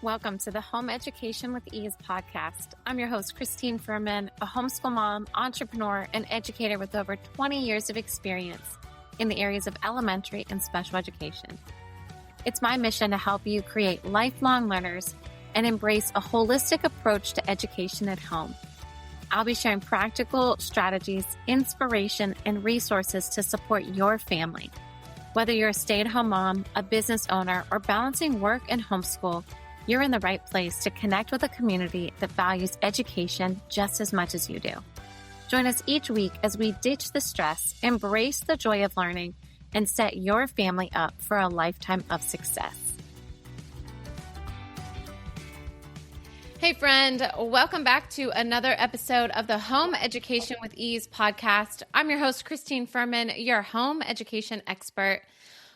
Welcome to the Home Education with Ease podcast. I'm your host, Christine Furman, a homeschool mom, entrepreneur, and educator with over 20 years of experience in the areas of elementary and special education. It's my mission to help you create lifelong learners and embrace a holistic approach to education at home. I'll be sharing practical strategies, inspiration, and resources to support your family. Whether you're a stay-at-home mom, a business owner, or balancing work and homeschool, you're in the right place to connect with a community that values education just as much as you do. Join us each week as we ditch the stress, embrace the joy of learning, and set your family up for a lifetime of success. Hey friend, welcome back to another episode of the Home Education with Ease podcast. I'm your host, Christine Furman, your home education expert.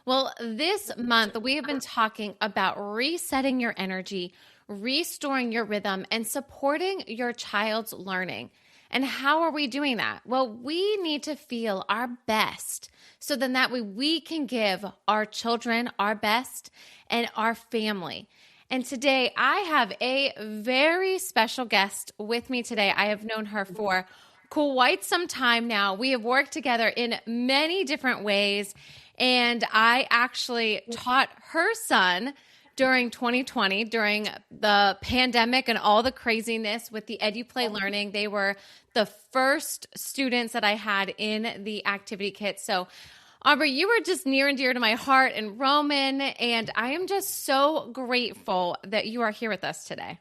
Well, this month we have been talking about resetting your energy, restoring your rhythm, and supporting your child's learning. And how are we doing that? Well, we need to feel our best so then that way we can give our children our best and our family. And today I have a very special guest with me today. I have known her for quite some time now. We have worked together in many different ways. And I actually taught her son during 2020, during the pandemic and all the craziness with the EduPlay learning. They were the first students that I had in the activity kit. So Aubrey, you were just near and dear to my heart, and Roman, and I am just so grateful that you are here with us today.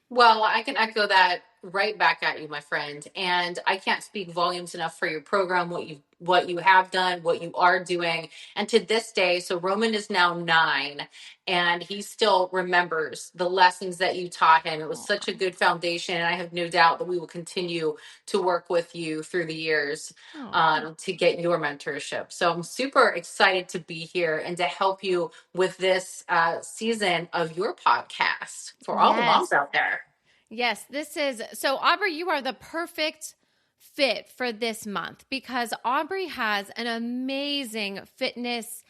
Well, I can echo that right back at you, my friend. And I can't speak volumes enough for your program, what you have done, what you are doing. And to this day, so Roman is now 9, and he still remembers the lessons that you taught him. It was such a good foundation, and I have no doubt that we will continue to work with you through the years to get your mentorship. So I'm super excited to be here and to help you with this season of your podcast for all the moms out there. Yes, this is so Aubrey, you are the perfect fit for this month because Aubrey has an amazing fitness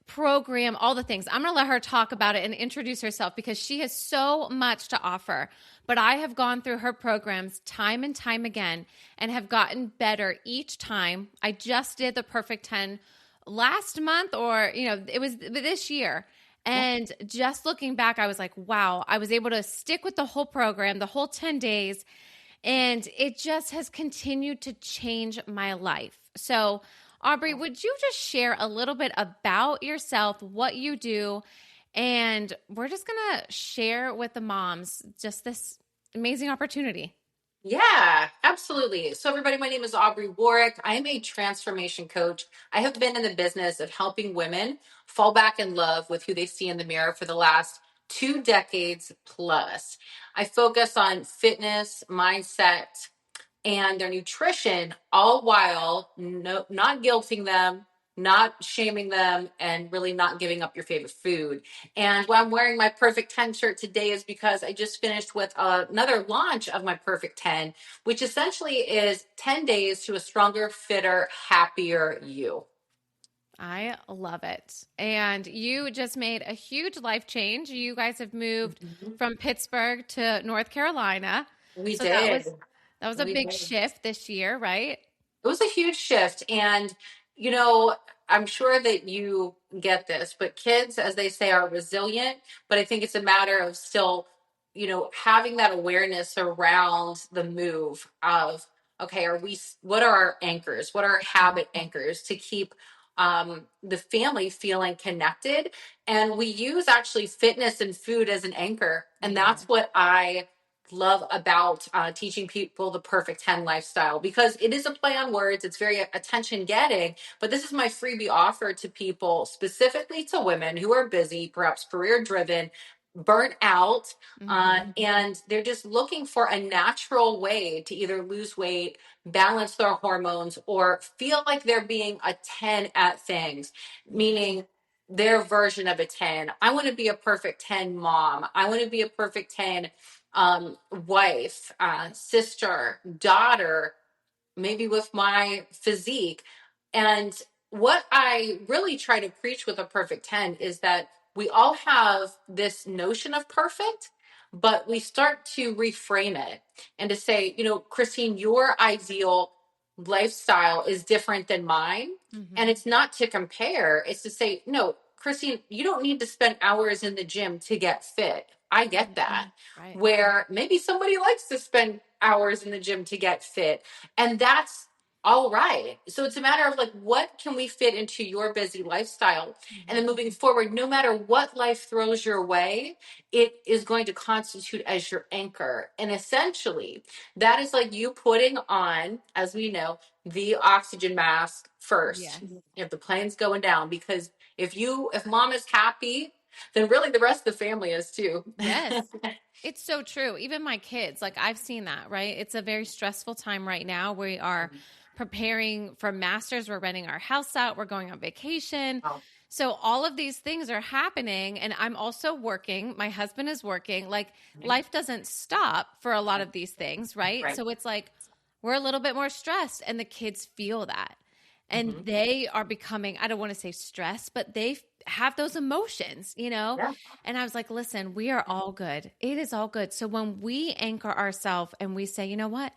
program, all the things. I'm going to let her talk about it and introduce herself because she has so much to offer. But I have gone through her programs time and time again and have gotten better each time. I just did the Perfect 10 last month, or it was this year. And just looking back, I was like, wow, I was able to stick with the whole program, the whole 10 days, and it just has continued to change my life. So, Aubrey, would you just share a little bit about yourself, what you do, and we're just going to share with the moms just this amazing opportunity. Yeah, absolutely. So everybody, my name is Aubrey Worek. I am a transformation coach. I have been in the business of helping women fall back in love with who they see in the mirror for the last 2 decades plus. I focus on fitness, mindset, and their nutrition, all while not guilting them, not shaming them, and really not giving up your favorite food. And why I'm wearing my Perfect 10 shirt today is because I just finished with another launch of my Perfect 10, which essentially is 10 days to a stronger, fitter, happier you. I love it. And you just made a huge life change. You guys have moved from Pittsburgh to North Carolina. We did. That was a big shift this year, right? It was a huge shift. And, I'm sure that you get this, but kids, as they say, are resilient. But I think it's a matter of still, having that awareness around the move of, okay, what are our anchors? What are our habit anchors to keep the family feeling connected? And we use actually fitness and food as an anchor. And that's what I love about teaching people the Perfect 10 lifestyle, because it is a play on words. It's very attention getting, but this is my freebie offer to people, specifically to women who are busy, perhaps career driven, burnt out, and they're just looking for a natural way to either lose weight, balance their hormones, or feel like they're being a 10 at things, meaning their version of a 10. I want to be a perfect 10 mom. I want to be a perfect 10 wife, sister, daughter, maybe with my physique. And what I really try to preach with a Perfect 10 is that we all have this notion of perfect, but we start to reframe it and to say, Christine, your ideal lifestyle is different than mine. And Mm-hmm. it's not to compare, it's to say, no, Christine, you don't need to spend hours in the gym to get fit. I get Mm-hmm. that. Right. Where maybe somebody likes to spend hours in the gym to get fit. And that's all right. So it's a matter of like, what can we fit into your busy lifestyle? And then Mm-hmm. moving forward, no matter what life throws your way, it is going to constitute as your anchor. And essentially, that is like you putting on, as we know, the oxygen mask first. Yes. If the plane's going down, because if mom is happy, then really the rest of the family is too. Yes. It's so true. Even my kids, like I've seen that, right? It's a very stressful time right now. We are preparing for masters. We're renting our house out. We're going on vacation. Oh, So all of these things are happening and I'm also working. My husband is working. Like life doesn't stop for a lot of these things, right? right. So it's like we're a little bit more stressed and the kids feel that. And Mm-hmm. they are becoming, I don't want to say stressed, but they have those emotions, you know? Yeah. And I was like, listen, we are all good. It is all good. So when we anchor ourselves and we say, you know what?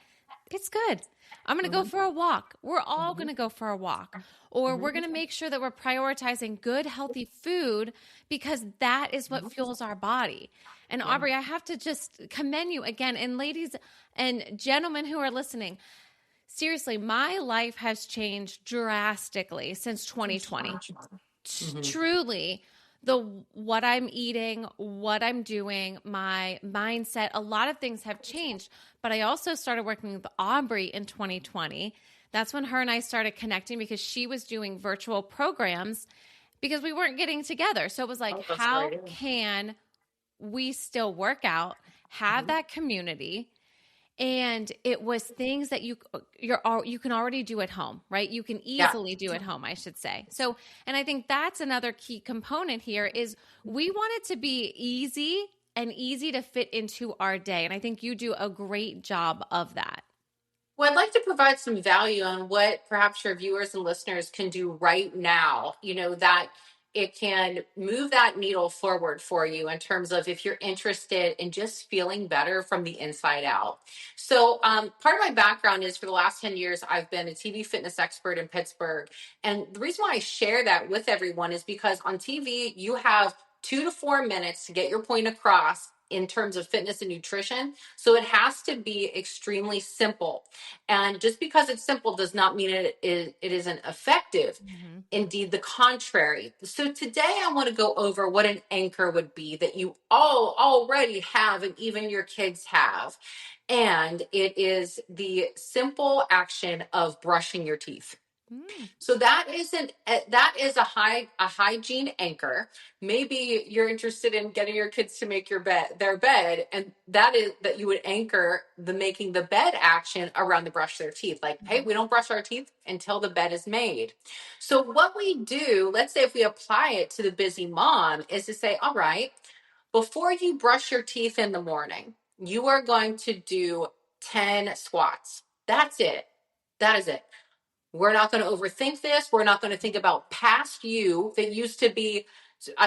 It's good. I'm going to go Mm-hmm. for a walk. We're all Mm-hmm. going to go for a walk. Or we're Mm-hmm. going to make sure that we're prioritizing good, healthy food because that is what Mm-hmm. fuels our body. And Yeah. Aubrey, I have to just commend you again. And ladies and gentlemen who are listening, seriously, my life has changed drastically since 2020. Mm-hmm. Truly, the what I'm eating, what I'm doing, my mindset, a lot of things have changed. But I also started working with Aubrey in 2020. That's when her and I started connecting because she was doing virtual programs because we weren't getting together. So it was like, Oh, that's right. how can we still work out, have Mm-hmm. that community? And it was things that you can already do at home, right? You can Yeah. easily do at home, I should say. So, and I think that's another key component here is we want it to be easy and easy to fit into our day. And I think you do a great job of that. Well, I'd like to provide some value on what perhaps your viewers and listeners can do right now, that it can move that needle forward for you in terms of if you're interested in just feeling better from the inside out. So, part of my background is for the last 10 years, I've been a TV fitness expert in Pittsburgh. And the reason why I share that with everyone is because on TV, you have 2 to 4 minutes to get your point across in terms of fitness and nutrition. So it has to be extremely simple. And just because it's simple does not mean it isn't effective. Mm-hmm. Indeed, the contrary. So today I want to go over what an anchor would be that you all already have and even your kids have. And it is the simple action of brushing your teeth. Mm, So that is a hygiene anchor. Maybe you're interested in getting your kids to make their bed, and that is that you would anchor the making the bed action around the brush their teeth. Like, hey, mm-hmm. we don't brush our teeth until the bed is made. So what we do, let's say if we apply it to the busy mom, is to say, all right, before you brush your teeth in the morning, you are going to do 10 squats. That's it. That is it. We're not going to overthink this. We're not going to think about past you that used to be.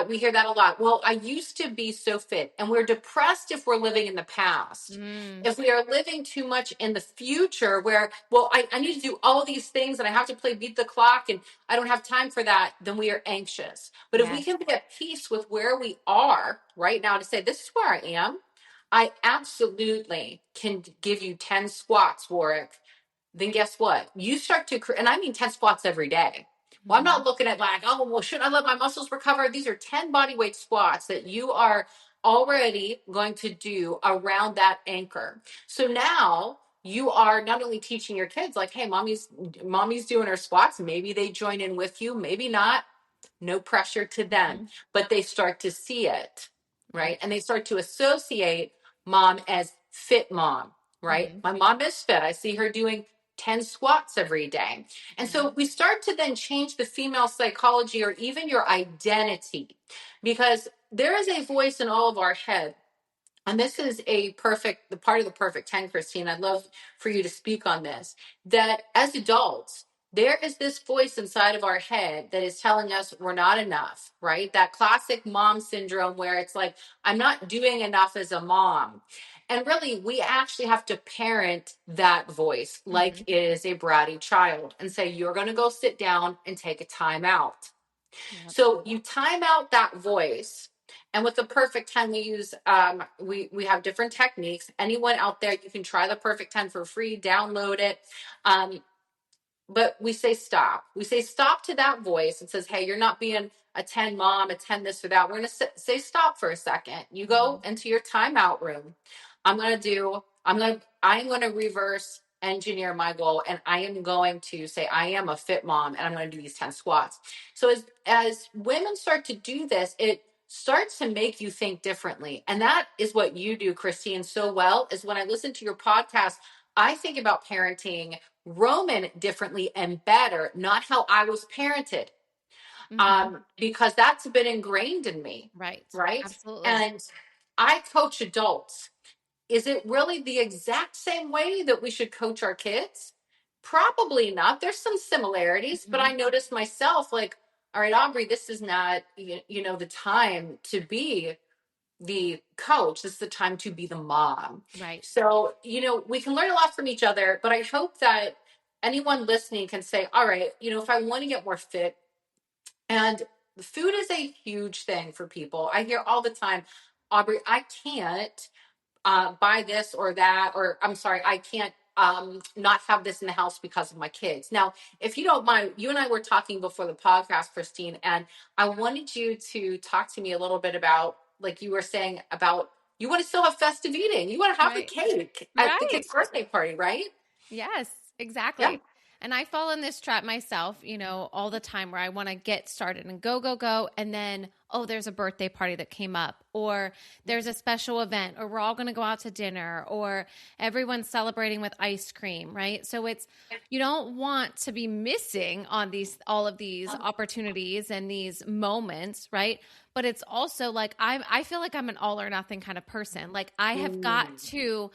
We hear that a lot. Well, I used to be so fit. And we're depressed if we're living in the past. Mm, If we are living too much in the future, where, well, I need to do all these things and I have to play beat the clock and I don't have time for that, then we are anxious. But if we yes. can be at peace with where we are right now to say, this is where I am, I absolutely can give you 10 squats, Warwick, then guess what? You start to, and I mean 10 squats every day. Well, I'm Mm-hmm. not looking at like, oh, well, shouldn't I let my muscles recover? These are 10 body weight squats that you are already going to do around that anchor. So now you are not only teaching your kids like, hey, mommy's doing her squats. Maybe they join in with you, maybe not. No pressure to them, Mm-hmm. but they start to see it, Right. right? And they start to associate mom as fit mom, right? Mm-hmm. My mom is fit. I see her doing 10 squats every day. And Mm-hmm. so we start to then change the female psychology or even your identity because there is a voice in all of our head. And this is the part of the perfect 10, Christine. I'd love for you to speak on this. That as adults, there is this voice inside of our head that is telling us we're not enough, right? That classic mom syndrome where it's like, I'm not doing enough as a mom. And really, we actually have to parent that voice like Mm-hmm. it is a bratty child and say, you're going to go sit down and take a time out. Yep. So you time out that voice. And with the perfect 10, we use we have different techniques. Anyone out there, you can try the perfect 10 for free, download it. But we say stop. We say stop to that voice and says, hey, you're not being a 10 mom, a 10 this or that. We're going to say stop for a second. You go Mm-hmm. into your timeout room. I'm going to reverse engineer my goal, and I am going to say I am a fit mom, and I'm going to do these 10 squats. So as women start to do this, it starts to make you think differently. And that is what you do, Christine, so well. Is when I listen to your podcast, I think about parenting Roman differently and better, not how I was parented, Mm-hmm. because that's been ingrained in me, Right. right? Absolutely. And I coach adults. Is it really the exact same way that we should coach our kids? Probably not. There's some similarities, but Mm-hmm. I noticed myself like, all right, Aubrey, this is not, the time to be the coach. This is the time to be the mom. Right. So, we can learn a lot from each other, but I hope that anyone listening can say, all right, if I want to get more fit, and food is a huge thing for people. I hear all the time, Aubrey, I can't buy this or that, or I'm sorry, I can't not have this in the house because of my kids. Now, if you don't mind, you and I were talking before the podcast, Christine, and I wanted you to talk to me a little bit about, like you were saying, about you want to still have festive eating. You want to have the Right. cake at the Right. kid's birthday party, right? Yes, Yeah. exactly. And I fall in this trap myself, all the time where I want to get started and go, go, go. And then, oh, there's a birthday party that came up, or there's a special event, or we're all going to go out to dinner, or everyone's celebrating with ice cream, right? So you don't want to be missing on all of these opportunities and these moments, right? But it's also like, I feel like I'm an all or nothing kind of person. Like I have got Mm. to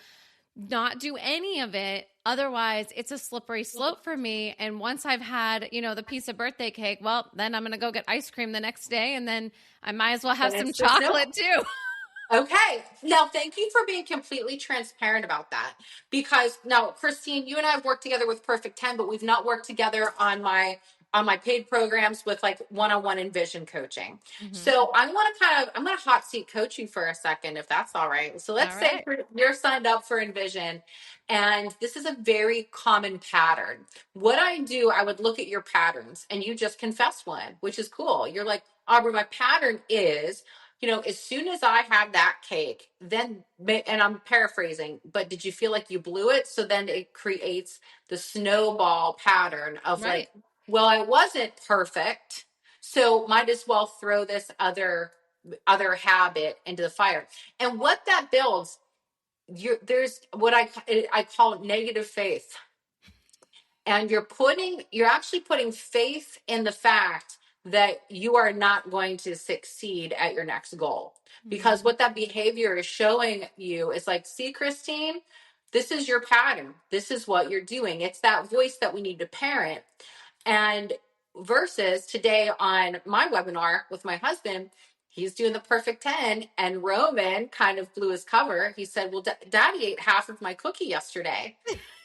not do any of it. Otherwise, it's a slippery slope for me. And once I've had, the piece of birthday cake, well, then I'm going to go get ice cream the next day. And then I might as well have Then some it's the snow. chocolate too. Okay. Now, thank you for being completely transparent about that. Because now, Christine, you and I have worked together with Perfect 10, but we've not worked together on my paid programs with like one-on-one and vision coaching. Mm-hmm. So I'm going to hot seat coach you for a second, if that's all right. So let's All say right. you're signed up for Envision, and this is a very common pattern. What I do, I would look at your patterns, and you just confess one, which is cool. You're like, Aubrey, my pattern is, as soon as I had that cake, then, and I'm paraphrasing, but did you feel like you blew it? So then it creates the snowball pattern of Right. like, well, I wasn't perfect, so might as well throw this other habit into the fire. And what that builds, there's what I call negative faith, and you're actually putting faith in the fact that you are not going to succeed at your next goal, because Mm-hmm. what that behavior is showing you is like, see, Christine, this is your pattern, this is what you're doing. It's that voice that we need to parent. And versus today on my webinar with my husband, he's doing the perfect 10, and Roman kind of blew his cover. He said, well, daddy ate half of my cookie yesterday.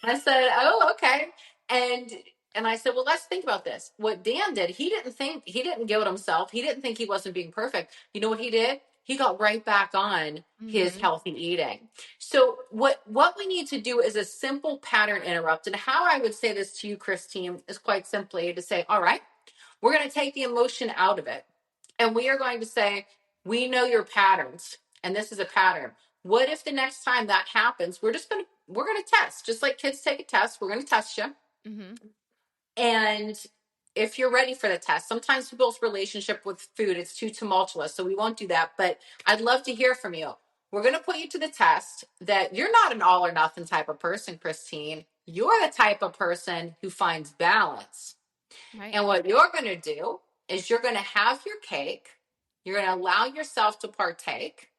I said, oh, okay. And I said, well, let's think about this. What Dan did, he didn't guilt himself. He didn't think he wasn't being perfect. You know what he did? He got right back on his Mm-hmm. healthy eating. So what we need to do is a simple pattern interrupt. And how I would say this to you, Christine, is quite simply to say, all right, we're going to take the emotion out of it. And we are going to say, we know your patterns, and this is a pattern. What if the next time that happens, we're going to test, just like kids take a test. We're going to test you. Mm-hmm. And if you're ready for the test, sometimes people's relationship with food, it's too tumultuous, so we won't do that. But I'd love to hear from you. We're going to put you to the test that you're not an all or nothing type of person, Christine. You're the type of person who finds balance. Right. And what you're going to do is you're going to have your cake. You're going to allow yourself to partake.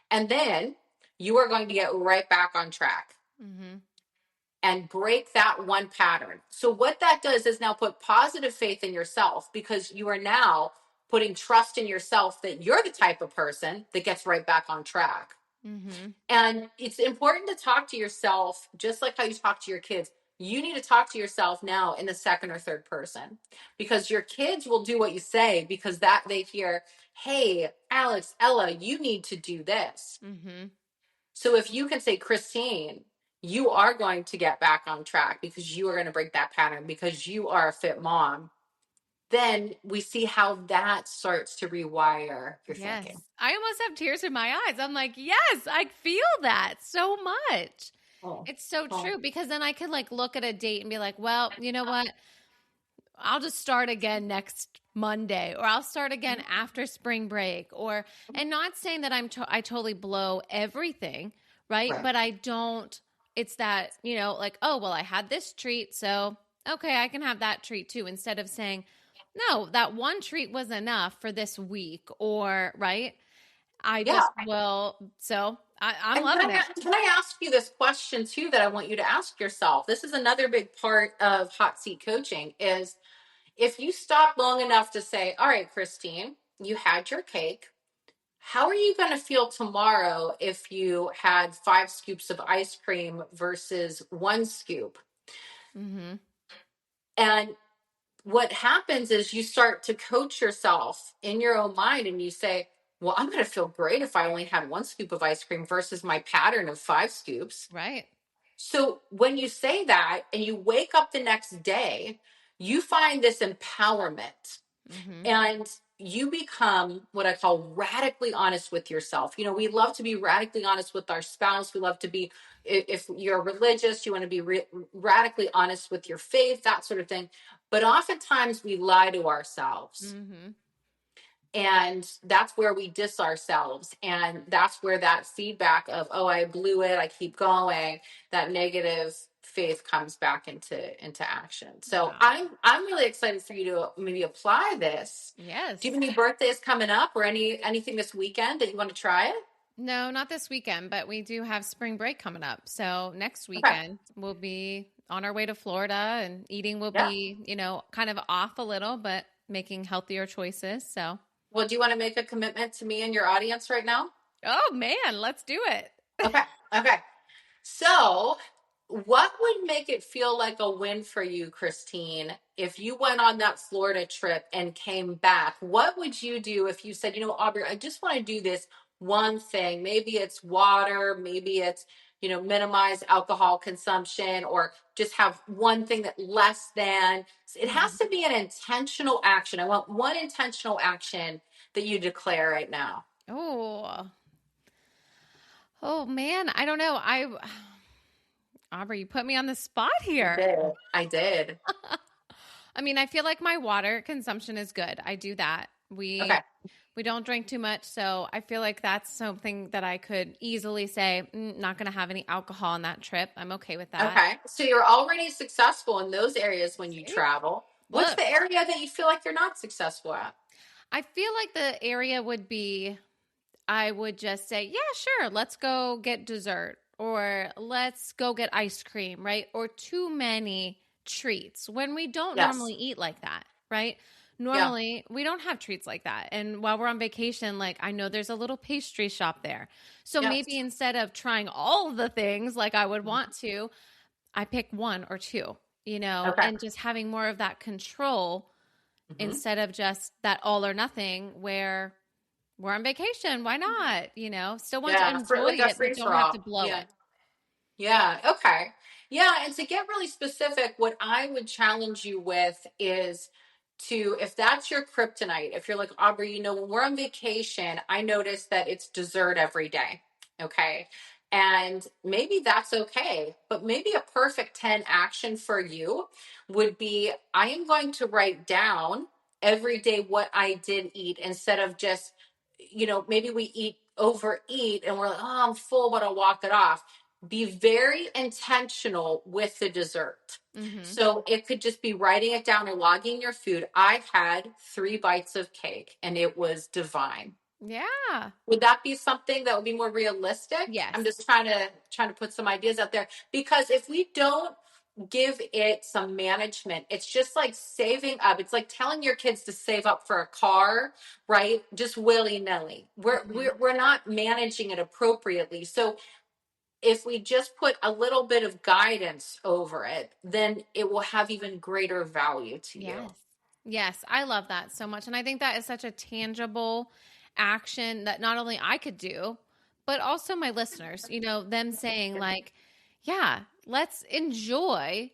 And then you are going to get right back on track. Mm-hmm. and break that one pattern. So what that does is now put positive faith in yourself, because you are now putting trust in yourself that you're the type of person that gets right back on track. Mm-hmm. And it's important to talk to yourself just like how you talk to your kids. You need to talk to yourself now in the second or third person, because your kids will do what you say, because that they hear, hey, Alex, Ella, you need to do this. Mm-hmm. So if you can say, Christine, you are going to get back on track because you are going to break that pattern because you are a fit mom, then we see how that starts to rewire your Yes. thinking. I almost have tears in my eyes. I'm like, yes, I feel that so much. Oh, It's so oh, true, because then I could like look at a date and be like, well, you know what? I'll just start again next Monday, or I'll start again after spring break, or, and not saying that I totally blow everything, right? right. But I don't, it's that, like, oh, well, I had this treat. So, okay, I can have that treat too. Instead of saying, no, that one treat was enough for this week, or, right? I Yeah. just will. So I'm And loving it. can I ask you this question too that I want you to ask yourself? This is another big part of hot seat coaching is, if you stop long enough to say, all right, Christine, you had your cake. How are you going to feel tomorrow if you had 5 scoops of ice cream versus 1 scoop? Mm-hmm. And what happens is you start to coach yourself in your own mind and you say, well, I'm going to feel great if I only had 1 scoop of ice cream versus my pattern of 5 scoops. Right. So when you say that and you wake up the next day, you find this empowerment. Mm-hmm. And you become what I call radically honest with yourself. We love to be radically honest with our spouse. We love to be, if you're religious, you want to be radically honest with your faith, that sort of thing. But oftentimes we lie to ourselves. Mm-hmm. And that's where we diss ourselves. And that's where that feedback of, oh, I blew it, I keep going, that negative faith comes back into action. So Wow. I'm really excited for you to maybe apply this. Do you Yes. have any birthdays coming up, or anything this weekend that you want to try it? No, not this weekend, but we do have spring break coming up. So next Okay. weekend we'll be on our way to Florida, and eating will Yeah. be, kind of off a little, but making healthier choices. So, Well, do you want to make a commitment to me and your audience right now? oh man, let's do it. Okay. Okay. So, what would make it feel like a win for you, Christine, if you went on that Florida trip and came back? What would you do if you said, Aubrey, I just want to do this one thing? Maybe it's water, maybe it's, minimize alcohol consumption, or just have one thing that less than. It has Mhm. to be an intentional action. I want one intentional action that you declare right now. Oh, oh man, I don't know. Aubrey, you put me on the spot I here. did. I did. I mean, I feel like my water consumption is good. I do that. Okay. We don't drink too much, so I feel like that's something that I could easily say, not going to have any alcohol on that trip. I'm okay with that. Okay. So you're already successful in those areas when you See? travel. What's Look, the area that you feel like you're not successful at? I feel like the area would be, I would just say, yeah, sure, let's go get dessert, or let's go get ice cream, right? Or too many treats when we don't Yes. normally eat like that, right? Yeah. Normally, we don't have treats like that. And while we're on vacation, like I know there's a little pastry shop there. So maybe Yes. instead of trying all the things like I would want to, I pick one or two, Okay. and just having more of that control Hmm. instead of just that all or nothing where we're on vacation. Why not? Still want to Yeah. For enjoy like a it, but free don't for have to all. blow Yeah. it. Yeah. Okay. Yeah. And to get really specific, what I would challenge you with is to, if that's your kryptonite, if you're like, Aubrey, when we're on vacation, I notice that it's dessert every day. Okay. And maybe that's okay. But maybe a perfect 10 action for you would be, I am going to write down every day what I did eat, instead of just, maybe we overeat and we're like, oh, I'm full, but I'll walk it off. Be very intentional with the dessert. Mm-hmm. So it could just be writing it down or logging your food. I had 3 bites of cake and it was divine. Yeah. Would that be something that would be more realistic? I'm Yes. just trying to put some ideas out there, because if we don't give it some management, it's just like saving up. It's like telling your kids to save up for a car, right? Just willy-nilly. We're Hmm. we're we're not managing it appropriately. So if we just put a little bit of guidance over it, then it will have even greater value to you. Yes. Yes. I love that so much. And I think that is such a tangible action that not only I could do, but also my listeners, them saying, like, yeah, let's enjoy,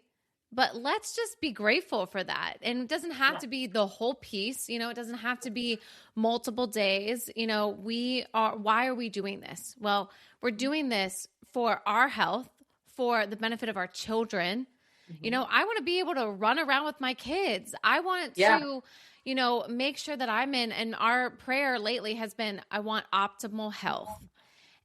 but let's just be grateful for that. And it doesn't have Yeah. to be the whole piece, it doesn't have to be multiple days. Why are we doing this? Well, we're doing this for our health, for the benefit of our children. Mhm. I want to be able to run around with my kids. I want Yeah. to, make sure that I'm in, and our prayer lately has been, I want optimal health.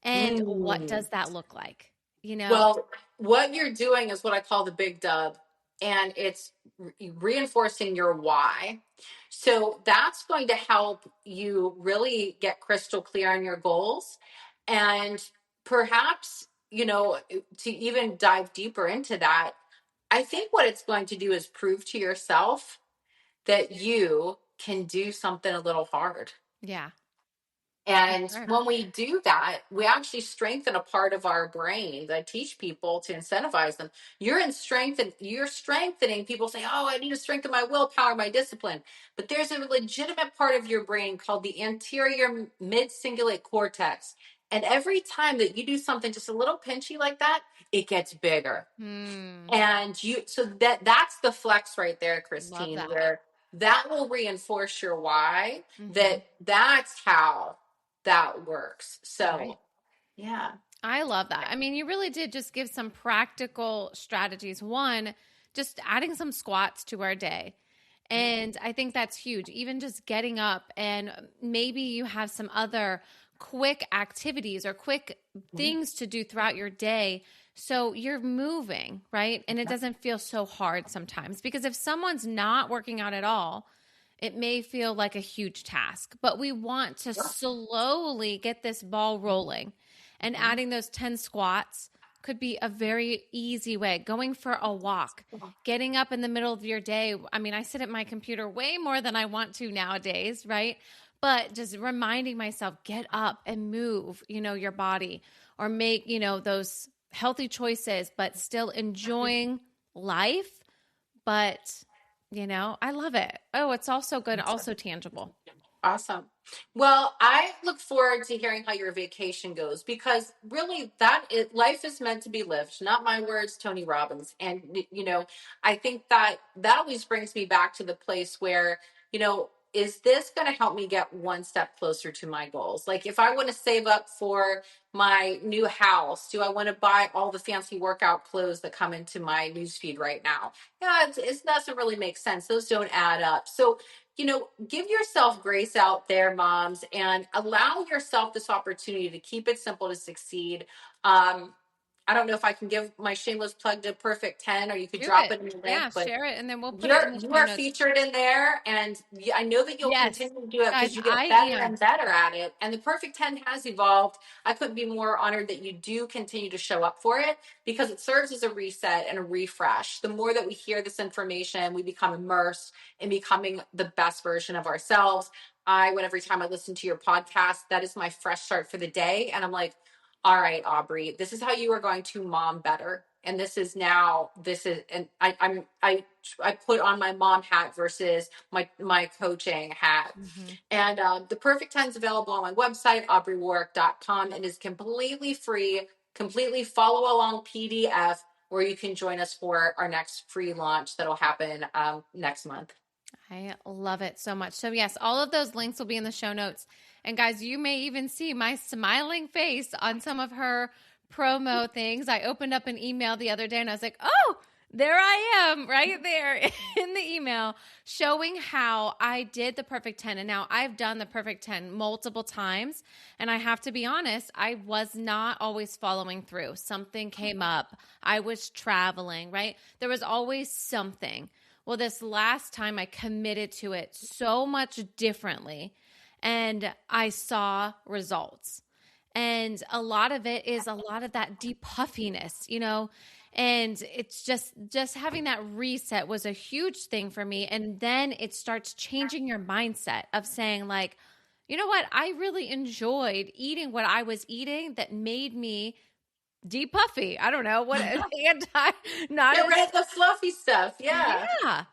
And what Mm. does that look like? Well, what you're doing is what I call the big dub, and it's reinforcing your why. So that's going to help you really get crystal clear on your goals. And perhaps, to even dive deeper into that, I think what it's going to do is prove to yourself that you can do something a little hard. Yeah, for And sure. when we do that, we actually strengthen a part of our brain. I teach people to incentivize them. You're strengthening people say, "Oh, I need to strengthen my willpower, my discipline." But there's a legitimate part of your brain called the anterior mid-cingulate cortex. And every time that you do something just a little pinchy like that, it gets bigger. Hmm. And so that's the flex right there, Love Christine, that. where that will reinforce your why, Hmm. that's how that works. Right. So, yeah. I love that. I mean, you really did just give some practical strategies. One, just adding some squats to our day. And I think that's huge. Even just getting up, and maybe you have some other quick activities or quick things to do throughout your day. So you're moving, right? And it doesn't feel so hard sometimes, because if someone's not working out at all, it may feel like a huge task, but we want to slowly get this ball rolling. And adding those 10 squats could be a very easy way. Going for a walk, getting up in the middle of your day. I mean, I sit at my computer way more than I want to nowadays, right? But just reminding myself, get up and move, your body, or make, those healthy choices, but still enjoying life. But, I love it. Oh, it's also good, also tangible. Awesome. Well, I look forward to hearing how your vacation goes, because really life is meant to be lived, not my words, Tony Robbins. And I think that always brings me back to the place where, is this going to help me get one step closer to my goals? Like, if I want to save up for my new house, do I want to buy all the fancy workout clothes that come into my newsfeed right now? Yeah, it doesn't really make sense. Those don't add up. So give yourself grace out there, moms, and allow yourself this opportunity to keep it simple to succeed. Um, I don't know if I can give my shameless plug to Perfect 10, or you could Do drop it. it in the link, Yeah, but share it, and then we'll put it in you're the you show are notes. featured in there, and I know that you'll Yes, continue to do it guys, because you I get better am. and better at it. And the Perfect 10 has evolved. I couldn't be more honored that you do continue to show up for it, because it serves as a reset and a refresh. The more that we hear this information, we become immersed in becoming the best version of ourselves. Every time I listen to your podcast, that is my fresh start for the day, and I'm like, all right, Aubrey, this is how you are going to mom better. And and I put on my mom hat versus my coaching hat. Hmm. And the Perfect 10 is available on my website, aubreywwork.com, and is completely free, completely follow along PDF, where you can join us for our next free launch that'll happen next month. I love it so much. So, yes, all of those links will be in the show notes. And, guys, you may even see my smiling face on some of her promo things. I opened up an email the other day and I was like, oh, there I am right there in the email, showing how I did the Perfect 10. And now I've done the Perfect 10 multiple times. And I have to be honest, I was not always following through. Something came up. I was traveling, right? There was always something. Well, this last time I committed to it so much differently. and I saw results. And a lot of it is a lot of that deep puffiness, and it's just having that reset was a huge thing for me. And then it starts changing your mindset of saying like, you know what? I really enjoyed eating what I was eating that made me deep puffy. I don't know what not Get as rid of the fluffy stuff. Yeah. yeah.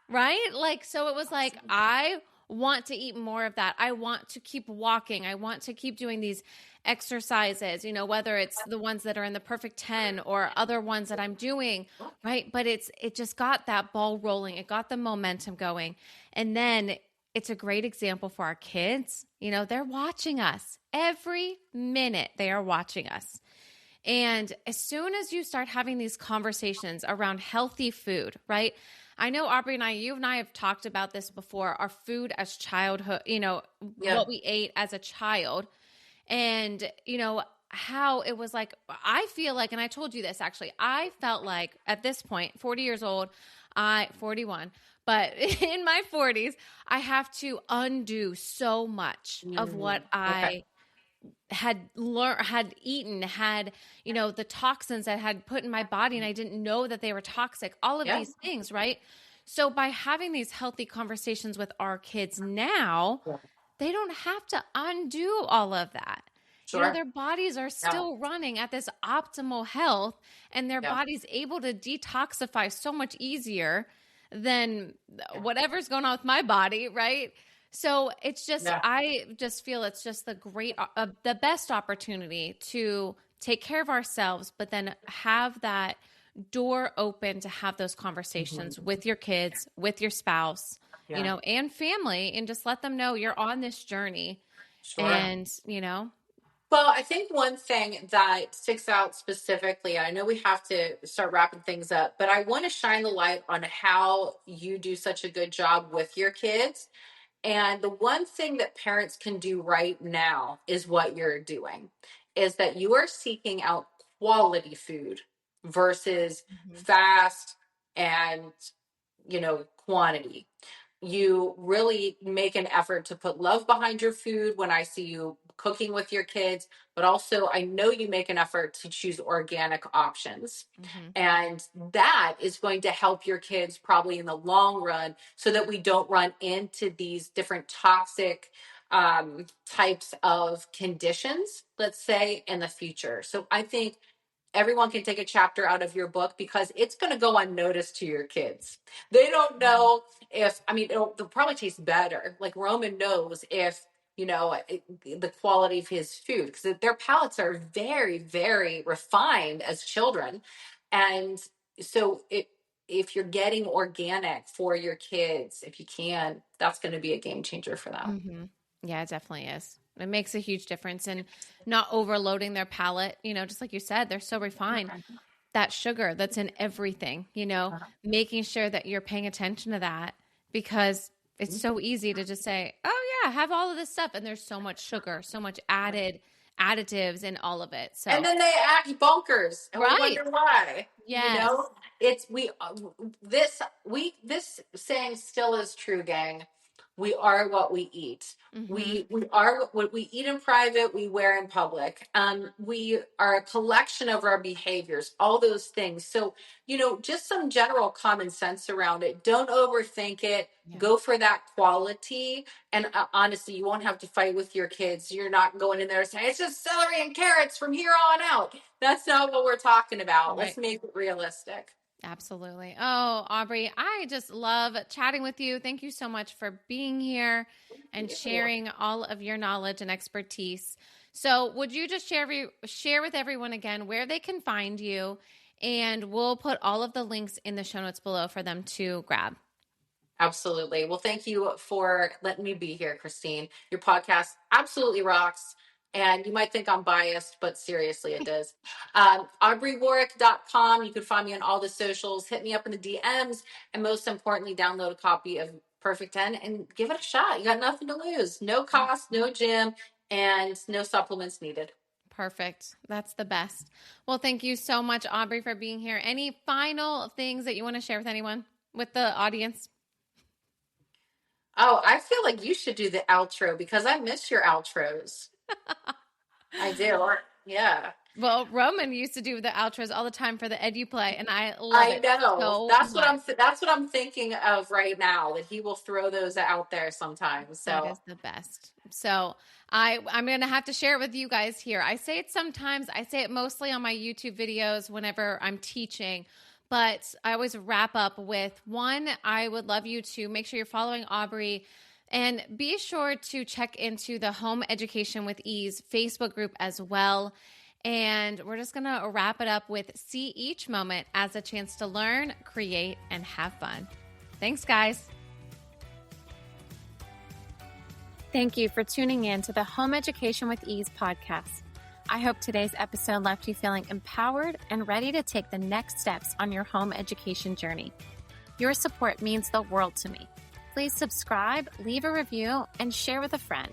Right? Like, so it was like, I want to eat more of that. I want to keep walking. I want to keep doing these exercises, whether it's the ones that are in the perfect 10 or other ones that I'm doing, right? But it just got that ball rolling. It got the momentum going. And then it's a great example for our kids. They're watching us every minute. They are watching us. And as soon as you start having these conversations around healthy food, right? I know Aubrey and you and I have talked about this before, our food as childhood, what we ate as a child. And, how it was like, I feel like, and I told you this actually, I felt like at this point, 40 years old, 41, but in my 40s, I have to undo so much of what I had learned, had eaten, had, the toxins that had put in my body and I didn't know that they were toxic, all of these things, right? So by having these healthy conversations with our kids now, they don't have to undo all of that. Sure. Their bodies are still running at this optimal health and their body's able to detoxify so much easier than whatever's going on with my body, right? So it's just, I just feel it's just the best opportunity to take care of ourselves, but then have that door open to have those conversations with your kids, with your spouse, and family, and just let them know you're on this journey. Sure. And, Well, I think one thing that sticks out specifically, I know we have to start wrapping things up, but I want to shine the light on how you do such a good job with your kids. And the one thing that parents can do right now is what you're doing, is that you are seeking out quality food versus fast and, quantity. You really make an effort to put love behind your food when I see you cooking with your kids, but also I know you make an effort to choose organic options. And that is going to help your kids probably in the long run so that we don't run into these different toxic types of conditions, let's say, in the future. So I think everyone can take a chapter out of your book because it's going to go unnoticed to your kids. They don't know if, they'll probably taste better. Like Roman knows if, the quality of his food, because their palates are very, very refined as children. And so if you're getting organic for your kids, if you can, that's going to be a game changer for them. Yeah, it definitely is. It makes a huge difference in not overloading their palate. Just like you said, they're so refined. That sugar that's in everything, making sure that you're paying attention to that because it's so easy to just say, oh yeah, have all of this stuff. And there's so much sugar, so much additives in all of it. So, and then they act bonkers and we wonder why. Yes. It's this saying still is true, gang. We are what we eat. We are what we eat in private, we wear in public. We are a collection of our behaviors, all those things. So, just some general common sense around it. Don't overthink it. Go for that quality. And honestly, you won't have to fight with your kids. You're not going in there saying, it's just celery and carrots from here on out. That's not what we're talking about. Let's make it realistic. Absolutely. Oh, Aubrey, I just love chatting with you. Thank you so much for being here and sharing all of your knowledge and expertise. So would you just share with everyone again where they can find you? And we'll put all of the links in the show notes below for them to grab. Absolutely. Well, thank you for letting me be here, Christine. Your podcast absolutely rocks. And you might think I'm biased, but seriously, it does. AubreyWorek.com. You can find me on all the socials. Hit me up in the DMs. And most importantly, download a copy of Perfect 10 and give it a shot. You got nothing to lose. No cost, no gym, and no supplements needed. Perfect. That's the best. Well, thank you so much, Aubrey, for being here. Any final things that you want to share with anyone, with the audience? Oh, I feel like you should do the outro because I miss your outros. I do. Yeah. Well, Roman used to do the outros all the time for the EduPlay, and I love I it know. so much. That's what I'm thinking of right now, that he will throw those out there sometimes. That So is the best. So I'm gonna have to share it with you guys here. I say it sometimes. I say it mostly on my YouTube videos whenever I'm teaching, but I always wrap up with one. I would love you to make sure you're following Aubrey. And be sure to check into the Home Education with Ease Facebook group as well. And we're just going to wrap it up with see each moment as a chance to learn, create, and have fun. Thanks, guys. Thank you for tuning in to the Home Education with Ease podcast. I hope today's episode left you feeling empowered and ready to take the next steps on your home education journey. Your support means the world to me. Please subscribe, leave a review, and share with a friend.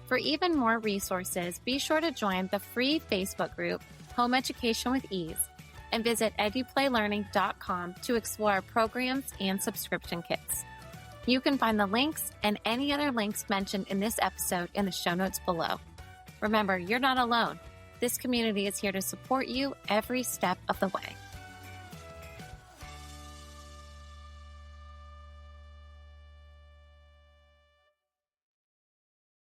For even more resources, be sure to join the free Facebook group, Home Education with Ease, and visit eduplaylearning.com to explore our programs and subscription kits. You can find the links and any other links mentioned in this episode in the show notes below. Remember, you're not alone. This community is here to support you every step of the way.